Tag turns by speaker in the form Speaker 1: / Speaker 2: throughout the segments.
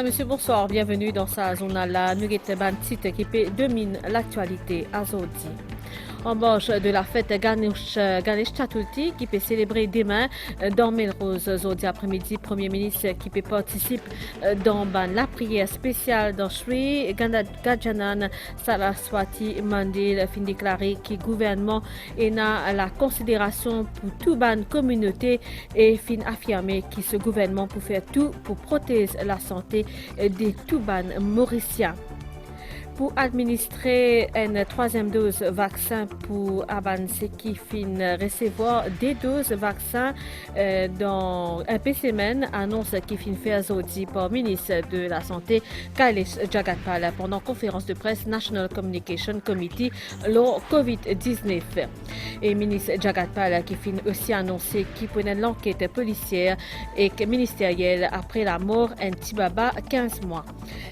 Speaker 1: Madame, Monsieur, bonsoir. Bienvenue dans sa zone à la Nugget Bantit qui domine l'actualité à Zodi. En marge de la fête Ganesh Chaturthi qui peut célébrer demain dans Melrose. Zodi après-midi, Premier ministre qui peut participer dans la prière spéciale dans Sri Gajanan Saraswati Mandir fin déclaré que le gouvernement est dans la considération pour toute ban communauté et fin affirmé que ce gouvernement peut faire tout pour protéger la santé des tout ban mauriciens. Pour administrer une troisième dose vaccin pour avancer qui fin recevoir des doses vaccins dans un peu semaine, annonce qui fin fait aujourd'hui par le ministre de la Santé, Kailash Jagatpal, pendant conférence de presse National Communication Committee lors COVID-19. Et le ministre Jagatpal qui fin aussi annoncé qu'il prenait l'enquête policière et ministérielle après la mort d'un Tibaba 15 mois.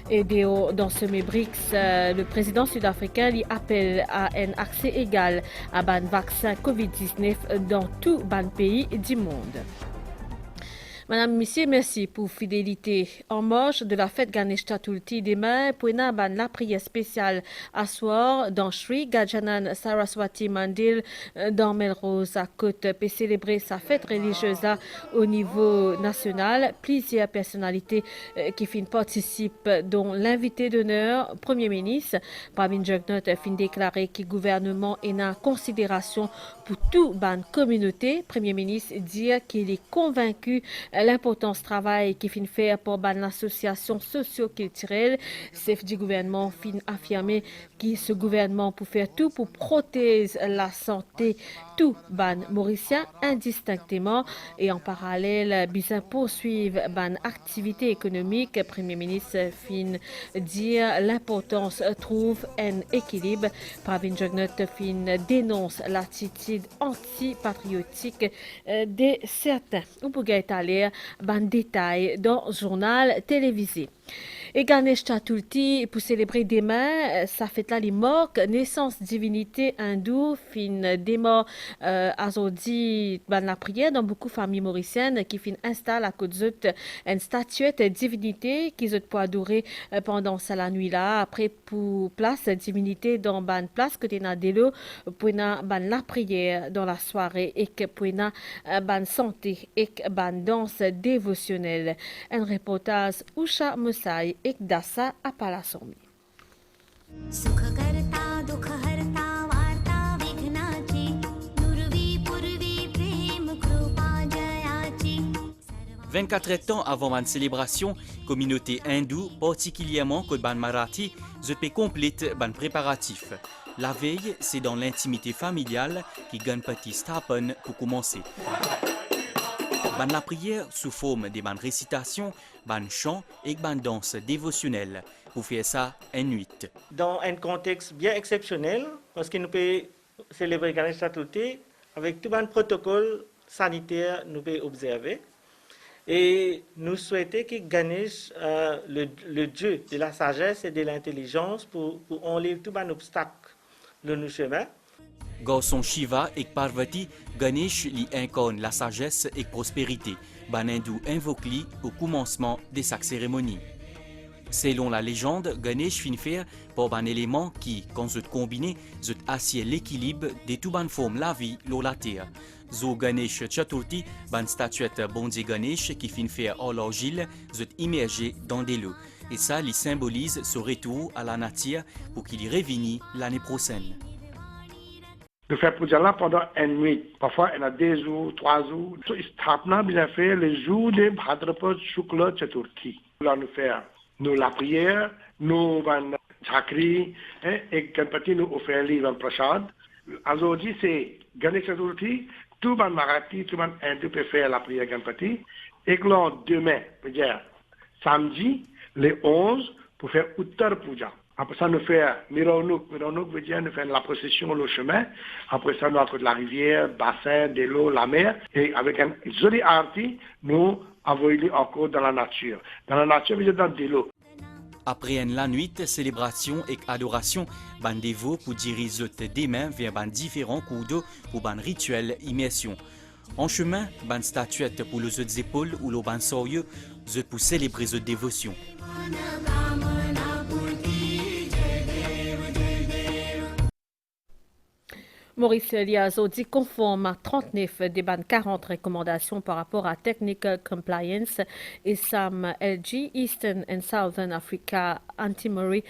Speaker 1: Et dans ce BRICS, le président sud-africain lui appelle à un accès égal à un vaccin COVID-19 dans tout le pays du monde. Madame, Monsieur, merci pour fidélité. En marge de la fête Ganesh Chaturthi demain, pour la prière spéciale à soir dans Sri Gajanan Saraswati Mandir dans Melrose à Côte pour célébrer sa fête religieuse au niveau national. Plusieurs personnalités qui participent, dont l'invité d'honneur, Premier ministre, Pravin Jugnauth, fin déclaré que le gouvernement est en considération pour toute la communauté. Premier ministre dit qu'il est convaincu l'importance du travail qui fin faire pour l'association socio-culturelle. Chef du gouvernement fin affirmé que ce gouvernement peut faire tout pour protéger la santé tout ban mauricien indistinctement et en parallèle bien poursuivre ban activité économique. Premier ministre fin dire l'importance trouve un équilibre. Pravin Jugnauth fin dénonce l'attitude anti-patriotique de certains. On peut étaler ban détail dans le journal télévisé. Et Ganesh Chaturthi, pour célébrer demain, ça fait là les morts, naissance divinité hindoue, fin des morts aujourd'hui dans la prière dans beaucoup de familles mauriciennes qui fin installent à côté une statuette divinité qui peut adorer pendant la nuit là. Après pour place divinité dans ban place que t'es délo pour ban la prière dans la soirée et que pour ban santé et ban danse dévotionnelle. Un reportage Usha Musai et Dasa à Palasomi.
Speaker 2: 24 ans avant ma célébration, communauté hindoue, particulièrement que ban Marathi, je peux complète ban préparatif. La veille, c'est dans l'intimité familiale que Ganpati Stapan pour commencer. Ban la prière sous forme de ban récitation, ban chant et ban danse dévotionnelle. Pour faire ça une nuit.
Speaker 3: Dans un contexte bien exceptionnel, parce que nous pouvons célébrer Ganesh Chaturthi avec tout un protocole sanitaire nous pouvons observer. Et nous souhaitons que Ganesh, le dieu de la sagesse et de l'intelligence, pour enlever tout un obstacle de nos chemins.
Speaker 2: Garçon Shiva et Parvati, Ganesh lui incarne la sagesse et prospérité. Ban hindou invoque lui au commencement de sa cérémonie. Selon la légende, Ganesh fin faire par un élément qui, quand vous combinez, vous assied l'équilibre de toute bonne forme la vie sur la terre. Zo Ganesh Chaturthi, ban statuette Bondi Ganesh qui fin faire hors l'argile, vous immergé dans des lots. Et ça, il symbolise ce retour à la nature pour qu'il y revienne l'année prochaine.
Speaker 4: Nous faisons puja là pendant une nuit. Parfois, il y a 2 jours, 3 jours. Sthapna bien fait les jours de Bhadrapad Shukla Chaturthi. Là, nous faisons la prière, nous van chakri et Ganpati nous offre le prasad. Aujourd'hui, c'est Ganesh Chaturthi. Tout le Marathi, tout le monde hindou peut faire la prière Ganpati. Et là, demain, samedi, le 11, pour faire Uttar Puja. Après ça, nous faisons Mironuk. Mironuk veut dire nous faisons la procession, le chemin. Après ça, nous avons la rivière, bassin, de l'eau, la mer. Et avec un joli arti, nous envoyons encore dans la nature. Dans la nature, veut dire dans de l'eau.
Speaker 2: Après la nuit, célébration et adoration, ban dévot pour diriger des mains vers ban différents coups d'eau pour ban rituel immersion. En chemin, ban statuette pour les autres épaules ou le ban sorieux, pour célébrer les dévotions.
Speaker 1: Maurice Liazo dit conforme à 39 des 40 recommandations par rapport à Technical Compliance et Sam LG, Eastern and Southern Africa Anti-Money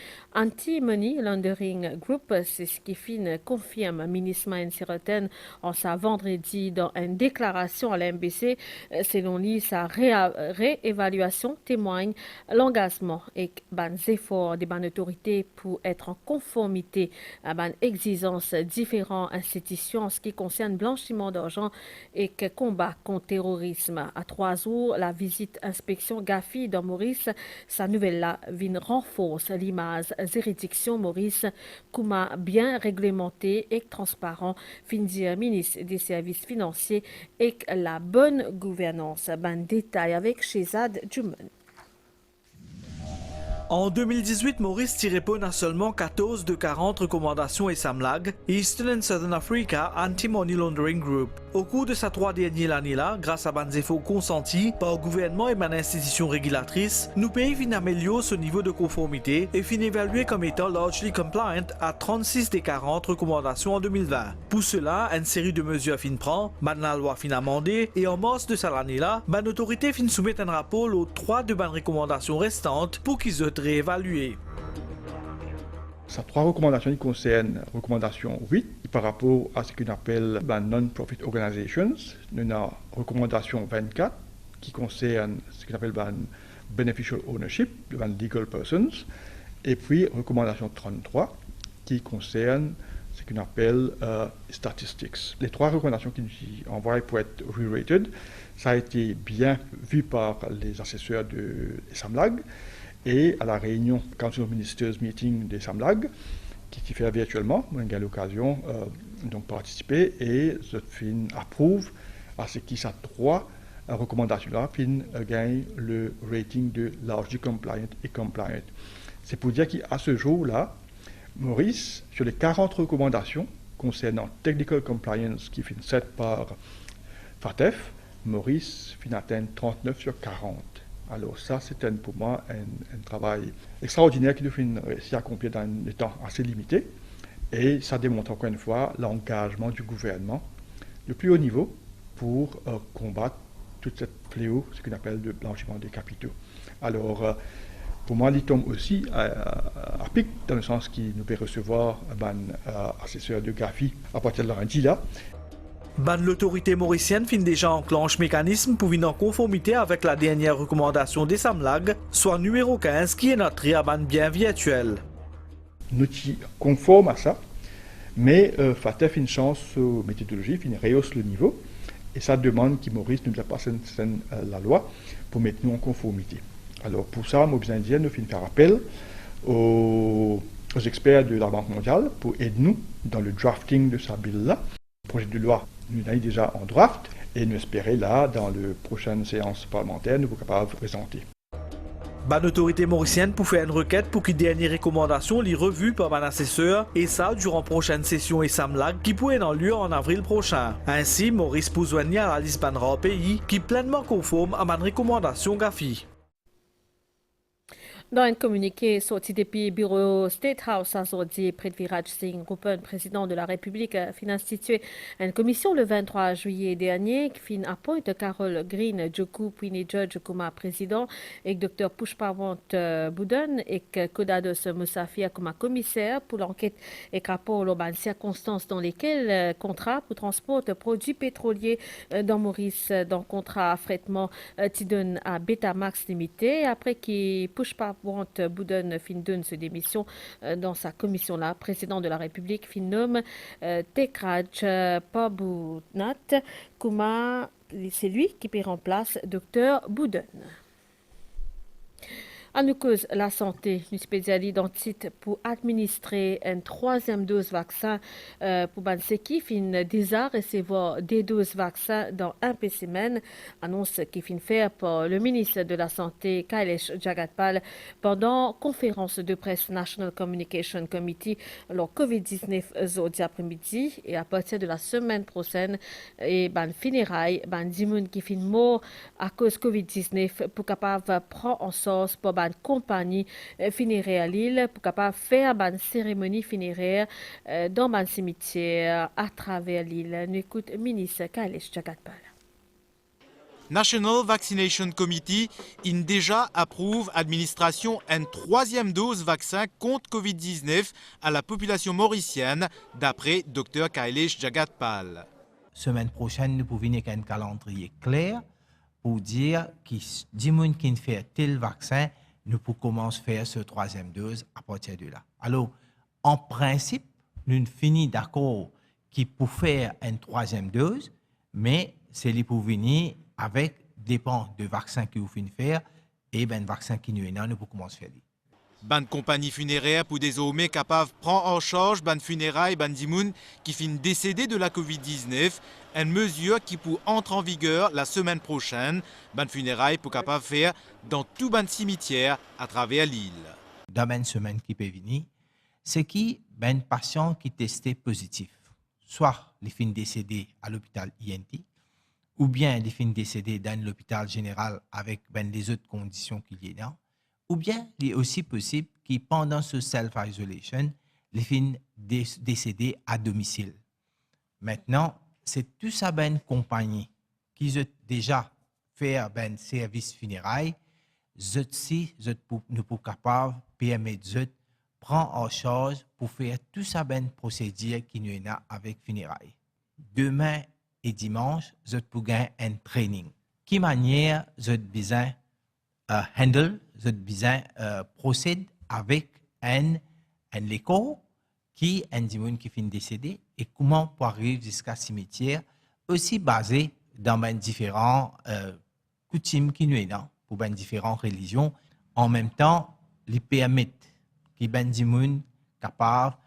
Speaker 1: Laundering Group. C'est ce qui confirme ministre Siroten en sa vendredi dans une déclaration à l'MBC. Selon lui, sa réévaluation témoigne l'engagement et les efforts des autorités pour être en conformité à des exigences différentes institutions en ce qui concerne blanchiment d'argent et combat contre le terrorisme. À 3 jours, la visite inspection Gafi dans Maurice, sa nouvelle-là vient renforcer l'image juridiction Maurice comme bien réglementé et transparent, fin dire ministre des services financiers et la bonne gouvernance. Ben détail avec Shezad Juman.
Speaker 5: En 2018, Maurice Tirepon a seulement 14 de 40 recommandations et SAMLAG, Eastern and Southern Africa Anti-Money Laundering Group. Au cours de sa 3 dernières années-là, grâce à des efforts consentis par le gouvernement et par institutions régulatrices, nous pays fin améliorer ce niveau de conformité et fin évalué comme étant largely compliant à 36 des 40 recommandations en 2020. Pour cela, une série de mesures fin prend, la loi fin amendée et en mars de cette année-là, l'autorité fin soumettre un rapport aux 3 de recommandations restantes pour qu'ils soient réévalués.
Speaker 6: Ces 3 recommandations concernent recommandation 8 par rapport à ce qu'on appelle non-profit organizations. Nous avons recommandation 24 qui concerne ce qu'on appelle beneficial ownership, legal persons. Et puis recommandation 33 qui concerne ce qu'on appelle statistics. Les 3 recommandations qui nous envoient pour être re-rated, ça a été bien vu par les assesseurs de SAMLAG. Et à la réunion Council of Ministers Meeting des SAMLAG, qui fait virtuellement, on a eu l'occasion de participer et je approuve à ce qui ces 3 recommandations-là gagne le rating de largely compliant et compliant. C'est pour dire qu'à ce jour-là, Maurice, sur les 40 recommandations concernant Technical Compliance qui finit 7 par FATF, Maurice atteint 39 sur 40. Alors ça, c'est pour moi un travail extraordinaire qui nous réussi à accomplir dans un temps assez limité. Et ça démontre encore une fois l'engagement du gouvernement de plus haut niveau pour combattre toute cette fléau, ce qu'on appelle le blanchiment des capitaux. Alors, pour moi, il tombe aussi à pic, dans le sens qu'il nous peut recevoir un assesseur de Gafi à partir de lundi là.
Speaker 5: L'autorité mauricienne fin déjà enclenche mécanisme pour venir en conformité avec la dernière recommandation des SAMLAG, soit numéro 15 qui est notre bien virtuel.
Speaker 6: Nous sommes conformes à ça, mais FATF une chance aux méthodologies, il rehausse le niveau, et ça demande que Maurice nous a passé la loi pour mettre nous en conformité. Alors pour ça, nous avons faire appel aux experts de la Banque mondiale pour aider nous dans le drafting de ce bill-là. Le projet de loi, nous l'avons déjà en draft et nous espérons là, dans la prochaine séance parlementaire, nous sommes capables de présenter.
Speaker 5: L'autorité mauricienne pour faire une requête pour que les dernières recommandations les revues par un assesseur et ça durant la prochaine session et SAMLAG qui pourrait avoir lieu en avril prochain. Ainsi, Maurice peut joindre à la liste banra pays qui est pleinement conforme à ma recommandation GAFI.
Speaker 1: Dans un communiqué sorti depuis bureau State House aujourd'hui, Prithviraj Singh Rupan, président de la République, a institué une commission le 23 juillet dernier qui appointe Carol Green Joku puis Judge comme président et Dr Pushpawant Budhan et Kodados Moussafi comme commissaire pour l'enquête et rapport aux circonstances dans lesquelles contrat pour transport de produits pétroliers dans Maurice dans contrat affrètement Tidon à Betamax Limité après qui Pushpawant Budhan Findun se démission dans sa commission-là. Président de la République nomme Tekraj Pabunat Kuma. C'est lui qui remplace Dr Budhan. À nous cause la santé, nous spécialisons dans le site pour administrer une 3e dose vaccin pour ceux qui fin déjà recevoir des doses vaccins dans un peu semaine. Annonce qui fin faire par le ministre de la Santé Kailesh Jagatpal pendant conférence de presse National Communication Committee lors Covid-19 aujourd'hui après-midi et à partir de la semaine prochaine et funérailles dimoun qui fin mort à cause Covid-19 pour capable prendre en charge pour ban compagnie funéraire l'île pour capable faire ban cérémonie funéraire dans ban cimetière à travers l'île. Nous écoute ministre Kailesh Jagatpal.
Speaker 7: National Vaccination Committee in déjà approuve administration une troisième dose vaccin contre Covid-19 à la population mauricienne, d'après Dr Kailesh Jagatpal.
Speaker 8: Semaine prochaine, nous pouvons venir avec un calendrier clair pour dire que les gens qui fait tel vaccin, nous pouvons commencer à faire ce troisième dose à partir de là. Alors, en principe, nous finissons d'accord qui pour faire une troisième dose, mais c'est les pour venir avec dépend de vaccin que vous finissez faire et ben vaccin qui nous est là, nous pouvons commencer à faire.
Speaker 7: Ban compagnie funéraire pour désormais capable prendre en charge ban funérailles ban dimoun qui finit décédé de la Covid-19, une mesure qui peut entrer en vigueur la semaine prochaine. Ban funérailles pour capable faire dans tout ban cimetière à travers l'île.
Speaker 8: Dans une semaine qui peut venir, c'est qui ben patient qui testé positif, soit les fins décédés à l'hôpital INT, ou bien les fins décédés dans l'hôpital général avec ben les autres conditions qu'il y a là, ou bien il est aussi possible que pendant ce self-isolation, les fins décédés à domicile. Maintenant, c'est tout ça ben compagnie qui ont déjà fait ben service funérailles, nous pouvons capables permettre de prendre en charge pour faire tout ça ben procédure qui nous est là avec funérailles. Demain et dimanche, je peux gagner un training. Qui manière je besoin handle, je besoin procède avec un écho qui un dimon qui finit décédé et comment pour arriver jusqu'à cimetière aussi basé dans ben différents coutumes qui nous est là pour ben différentes religions. En même temps, les permettent qui ben dimon capable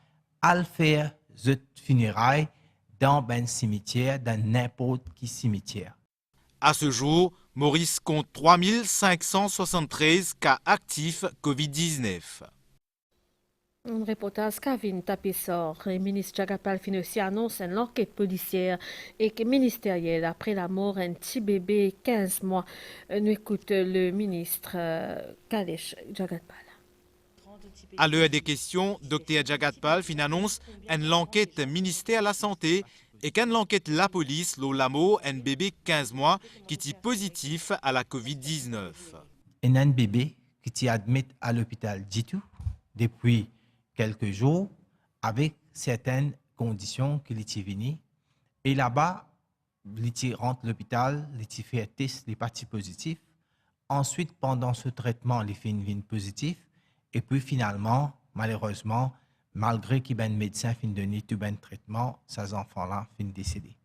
Speaker 8: à le faire je funérailles dans ben cimetière, dans n'importe quel cimetière.
Speaker 7: À ce jour, Maurice compte 3573 cas actifs Covid-19.
Speaker 1: Un reportage Kavin Tapissor, le ministre Jagatpal fin aussi annonce une enquête policière et ministérielle après la mort d'un petit bébé 15 mois. Nous écoute le ministre Kailesh Jagatpal.
Speaker 7: À l'heure des questions, Dr Jagatpal fin annonce une enquête ministère de la Santé et qu'une enquête la police, l'Olamo, un bébé 15 mois qui est positif à la Covid-19.
Speaker 8: Un bébé qui est admis à l'hôpital Jitu depuis quelques jours avec certaines conditions qu'il est venu. Et là-bas, il rentre à l'hôpital, il fait un test, il est parti positif. Ensuite, pendant ce traitement, il fait une positif. Et puis finalement, malheureusement, malgré qu'il y ait un médecin qui donne tout un traitement, ces enfants-là finissent décédés.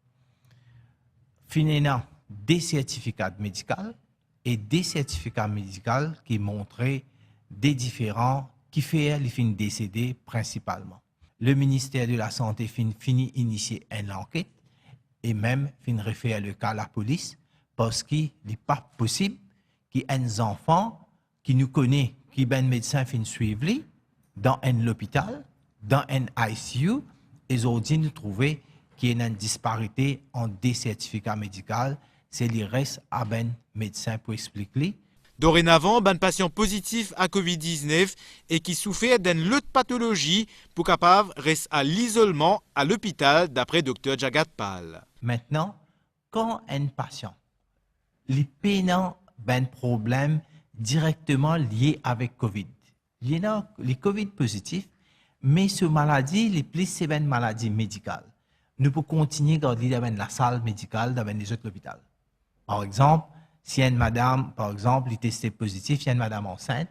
Speaker 8: Finalement, des certificats médicaux et des certificats médicaux qui montraient des différents qui fait les fins décédés principalement. Le ministère de la Santé finit initier une enquête et même finit référer le cas à la police parce qu'il n'est pas possible qu'il y ait un enfant qui nous connaît qui ben médecin fin suivre dans un hôpital, dans un ICU, et aujourd'hui nous trouvons qu'il y a une disparité entre des certificats médicaux, c'est les restes à ben médecin pour expliquer.
Speaker 7: Dorénavant, ben patient positif à Covid-19 et qui souffert d'une autre pathologie pour capable rester à l'isolement à l'hôpital d'après Dr Jagatpal.
Speaker 8: Maintenant, quand un patient les pénant ben problème directement lié avec Covid. Il y a les Covid positifs, mais ce maladie, les plus c'est une maladie médicale. Nous pouvons continuer à garder dans la salle médicale dans les autres hôpitaux. Par exemple, si une madame, par exemple, est testée positive, il y a une madame enceinte,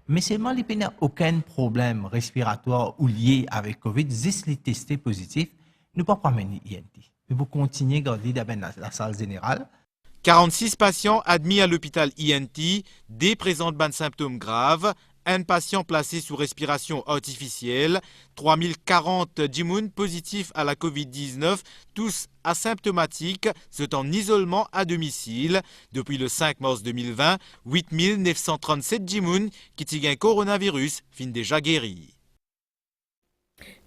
Speaker 8: mais seulement il n'y a aucun problème respiratoire ou lié avec Covid, juste les testés positifs, nous ne pouvons pas mener INT. Nous pouvons continuer à garder dans la salle générale.
Speaker 7: 46 patients admis à l'hôpital INT, des présentent des symptômes graves, un patient placé sous respiration artificielle, 3040 djimoun positifs à la Covid-19, tous asymptomatiques, sont en isolement à domicile. Depuis le 5 mars 2020, 8937 djimoun qui ont un coronavirus fin déjà guéri.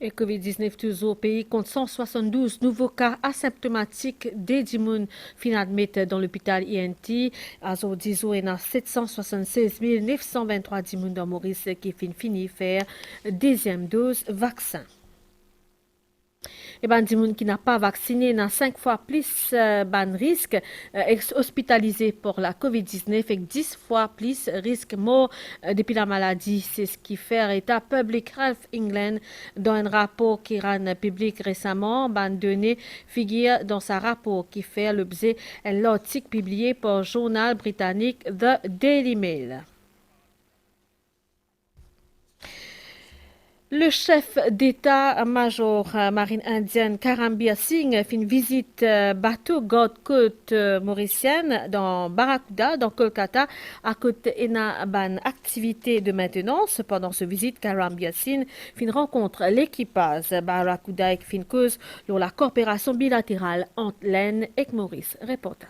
Speaker 1: Et COVID-19 toujours au pays compte 172 nouveaux cas asymptomatiques des dimoun fin admis dans l'hôpital INT. Azo dizo en a 776 923 dimoun dans Maurice qui fini faire deuxième dose vaccin. Et ben dimoun qui n'a pas vacciné n'a 5 fois plus ban risque hospitalisé pour la COVID-19 et 10 fois plus risque mort depuis la maladie. C'est ce qui fait état Public Health England dans un rapport qui rend public récemment. Ban données figure dans sa rapport qui fait l'objet d'un article publié par le journal britannique The Daily Mail. Le chef d'état-major marine indienne Karambir Singh fait une visite bateau garde-côte mauricienne dans Barracuda, dans Kolkata, à côté d'une activité de maintenance. Pendant cette visite, Karambir Singh fait une rencontre l'équipage Barracuda et fait une cause sur la coopération bilatérale entre l'Inde et Maurice. Reportage.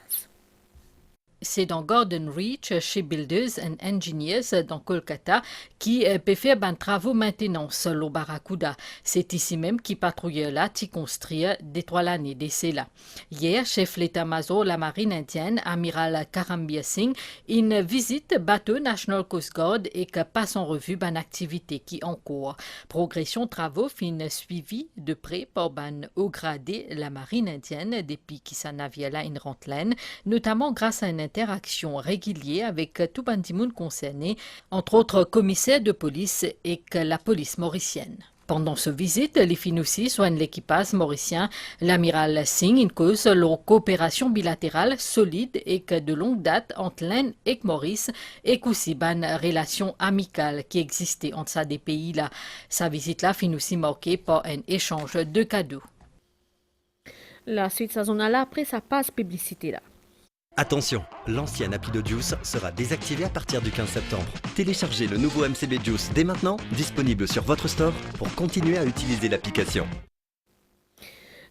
Speaker 9: C'est dans Gordon Reach, chez Builders and Engineers, dans Kolkata, qui peut faire des travaux maintenance au Barracuda. C'est ici même qui patrouille là, qui construit des 3 années d'essai là. Hier, chef l'état-major la marine indienne, amiral Karambir Singh, une visite bateau National Coast Guard et que passe en revue ban activité qui en cours. Progression travaux fin suivi de près par ban haut gradé la marine indienne depuis qui sa navire là une rentelaine, notamment grâce à une interaction régulière avec tout bandimoun concerné, entre autres commissaires de police et que la police mauricienne. Pendant cette visite, les filles aussi soignent l'équipage mauricien, l'amiral Singh, une cause leur coopération bilatérale solide et que de longue date entre l'Inde et Maurice et qu'aussi une relation amicale qui existait entre ces deux pays-là. Sa visite-là finit aussi marquée par un échange de cadeaux.
Speaker 1: La suite saisonnale après sa passe publicité là.
Speaker 10: Attention, l'ancienne appli de Juice sera désactivée à partir du 15 septembre. Téléchargez le nouveau MCB Juice dès maintenant, disponible sur votre store pour continuer à utiliser l'application.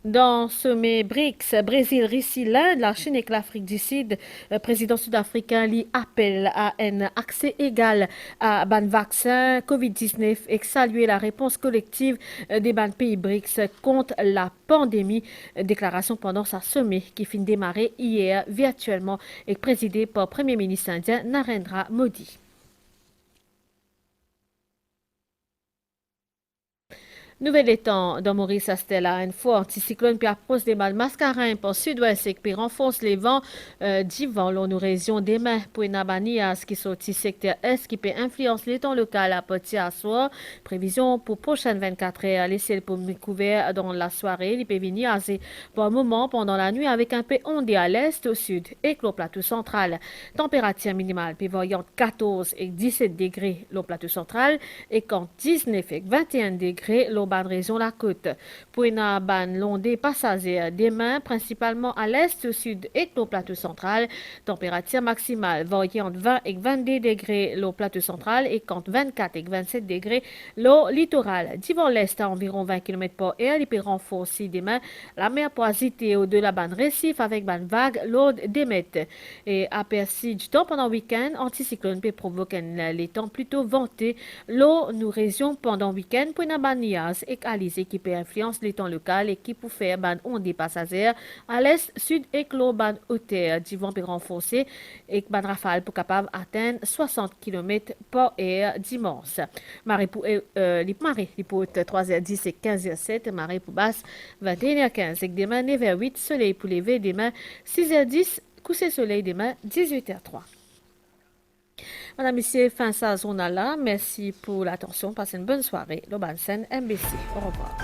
Speaker 1: Dans sommet BRICS, Brésil, Russie, l'Inde, la Chine et l'Afrique du Sud, le président sud-africain lui appelle à un accès égal à ban vaccin COVID-19 et saluer la réponse collective des ban pays BRICS contre la pandémie. Déclaration pendant sa sommet qui finit démarrer hier virtuellement et présidée par le Premier ministre indien Narendra Modi. Nouvel étang dans Maurice Astella, un fort anticyclone puis approche des mal mascarins pour sud-ouest et puis renforce les vents d'Ivan dans nos régions demain pour une abanias qui sortit secteur est qui peut influencer l'étang local à partir à soir. Prévision pour prochaine 24 heures, laisser pour couvert dans la soirée, il peut venir assez pour un moment pendant la nuit avec un peu ondé à l'est, au sud et le plateau central. Température minimale prévoyant 14 et 17 degrés le plateau central et quand 19 et 21 degrés le ban région la côte. Pour une ban long des passagers demain, principalement à l'est, au sud et au plateau central. Température maximale variant entre 20 et 22 degrés le plateau central et quand 24 et 27 degrés le littoral. D'hiver l'est à environ 20 km par heure, il peut renforcer demain la mer pour agiter au-delà ban récif avec ban vague l'ordre des mètres. Et aperçu du temps pendant le week-end, anticyclone peut provoquer les temps plutôt ventés. L'eau nous région pendant le week-end pour une abanias et alizé qui peut influencer les temps local et qui peut faire ban ondes des passagers à l'est, sud et clos ban hauteur du vent peut renforcer et ban rafale pour capable atteindre 60 km par heure dimanche. Marée pour marée pour 3h10 et 15h07, marée pour basse 21h15 et demain 9h08, soleil pour lever demain 6h10, coucher soleil demain 18h03. Madame, Monsieur, fin sa zone là. Merci pour l'attention. Passez une bonne soirée. Lobansen, MBC. Au revoir.